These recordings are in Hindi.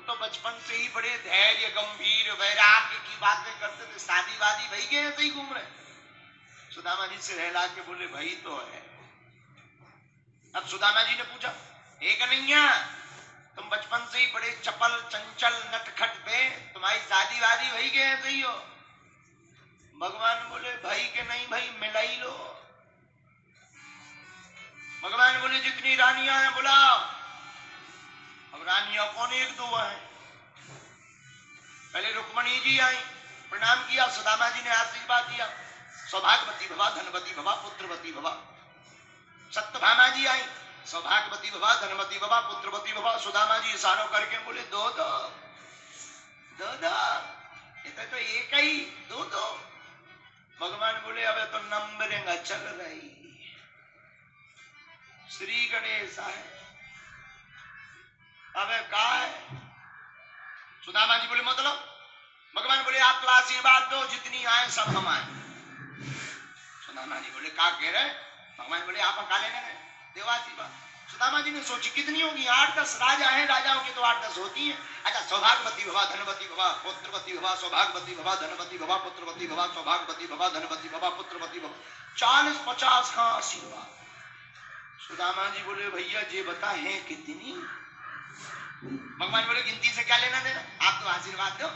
तो बचपन से ही बड़े धैर्य गंभीर वैराग्य की बातें करते थे, शादी वादी भाई के ऐसे ही घूम रहे। सुदामा जी से रहला के बोले भाई तो है। अब सुदामा जी ने पूछा, हे कन्हैया तुम बचपन से ही बड़े चपल चंचल नटखट थे, तुम्हारी शादी वादी भाई के ऐसे ही हो? भगवान बोले भाई के नहीं भाई मिला ही लो। भगवान बोले जितनी रानियां हैं बुलाओ। अब रानियां कौन एक दो है? पहले रुक्मणी जी आई, प्रणाम किया, सुदामा जी ने आशीर्वाद दिया, सौभाग्यवती भवा धनवती भवा पुत्रवती भवा। सत्यभामा जी आई, सौभाग्यवती भवा धनवती भवा पुत्रवती भवा। सुदामा जी इशारों करके बोले दो दो दो दो, ये तो एक ही, दो दो। भगवान बोले अब तो नंबरिंग चल रही। श्री गणेश है, अब का है? सुदामा जी बोले मतलब? भगवान बोले आप तो आशीर्वाद दो, जितनी आए सब हम आए। सुदामा जी बोले का कह रहे? भगवान बोले आप का लेने गए? देवाशीर्वाद। सुदामा जी ने सोची कितनी होगी, 8-10 राजा हैं, राजाओं की तो 8-10 होती हैं। अच्छा, सौभाग्यवती भवा धनवती भवा पुत्रवती भवा, सौभाग्यवती भवा धनवती भवा पुत्रवती भवा, सौभाग्यवती भवा धनवती भवा पुत्रवती भवा। 40-50 का आशीर्वाद। सुदामा जी बोले भैया जी बता है कितनी? भगवान बोले गिनती से क्या लेना देना, आप तो आशीर्वाद दो।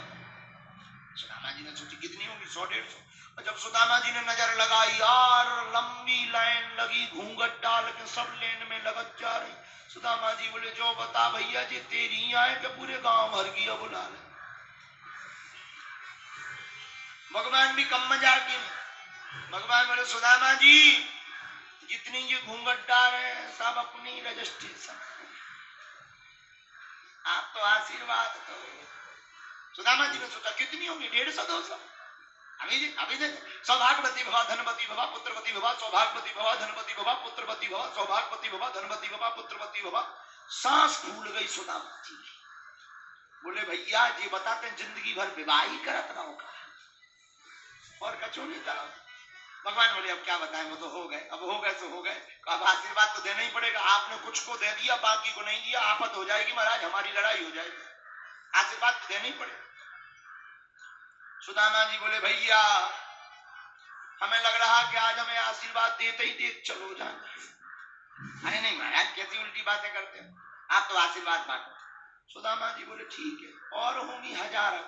सुदामा जी ने सोची कितनी होगी, 100-150। और जब सुदामा जी ने नजर लगाई, यार लंबी लाइन लगी, घूंघट डाल के सब लेन में लगत जा रही। सुदामा जी बोले जो बता भैया जी तेरी आए के पूरे गांव भर की बुला ले। भगवान भी कम मजाक की। भगवान बोले सुदामा जी जितनी ये घूंघट डाल है सब अपनी रजिस्ट्रेशन, आप तो आशीर्वाद दो। सुदामा जी ने सोचा कितनी होगी, 150-200। अभी दे। सौभाग्यवती भवा धनवती भवा पुत्रवती भवा, सौभाग्यवती भवा धनवती भवा पुत्रवती भवा, सौभाग्यवती भवा धनवती भवा पुत्रवती भवा। सांस फूल गई सुदामा जी। बोले भैया जी बताते जिंदगी भर विवाह ही करत रहो और कचो नहीं करो। भगवान बोले अब क्या बताएं, वो तो हो गए, अब हो गए तो हो गए, अब आशीर्वाद तो देना ही पड़ेगा। आपने कुछ को दे दिया, बाकी को नहीं दिया, आफत हो जाएगी महाराज, हमारी लड़ाई हो जाएगी, आशीर्वाद तो देना ही पड़ेगा। सुदामा जी बोले भैया हमें लग रहा कि आज हमें आशीर्वाद देते ही देख चलो जाना। अरे नहीं महाराज कैसी उल्टी बातें करते हैं, आप तो आशीर्वाद बांटो। सुदामा जी बोले ठीक है, और होंगी 1000।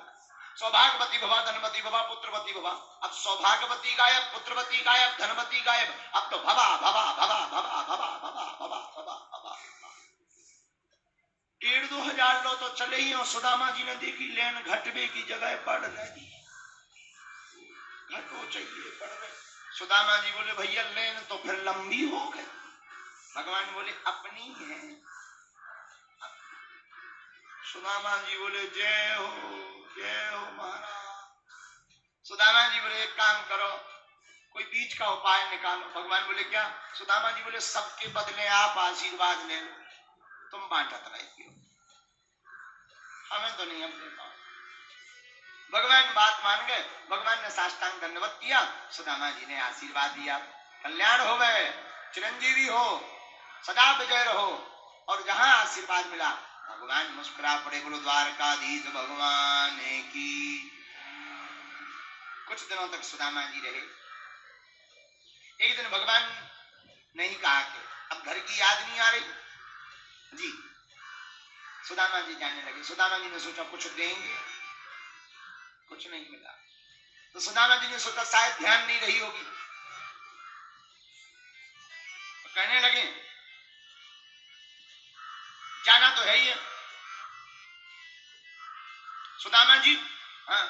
सौभाग्यवती भवा धनवती भवा पुत्रवती भवा। अब सौभाग्यवती गायब, पुत्रवती गायब, धनवती गायब, अब तो भवा भवा भवा भवा भवा भवा भवा भवा भवा। 1,500-2 हजार लो तो चले ही। और सुदामा जी ने देखी लेन घटवे की जगह बढ़ रही, घटो चाहिए बढ़ रही। सुदामा जी बोले भैया लेन तो फिर लंबी हो गई। भगवान बोले अपनी है। सुदामा जी बोले जय हो महाराज। सुदामा जी बोले एक काम करो, कोई बीच का उपाय निकालो। भगवान बोले क्या? सुदामा जी बोले सबके बदले आप आशीर्वाद ले लो, तुम बांटत रही हो, हमें तो नहीं अपने पास। भगवान बात मान गए। भगवान ने साष्टांग दंडवत किया, सुदामा जी ने आशीर्वाद दिया, कल्याण हो गए, चिरंजीवी हो, सदा विजय रहो। और जहां आशीर्वाद मिला भगवान मुस्कुरा पड़े। बोलो द्वारकाधीश भगवान की। कुछ दिनों तक सुदामा जी रहे। एक दिन भगवान नहीं कहा कि अब घर की याद नहीं आ रही जी। सुदामा जी जाने लगे। सुदामा जी ने सोचा कुछ देंगे, कुछ नहीं मिला। तो सुदामा जी ने सोचा शायद ध्यान नहीं रही होगी, तो कहने लगे जाना तो है ही है। सुदामा जी हाँ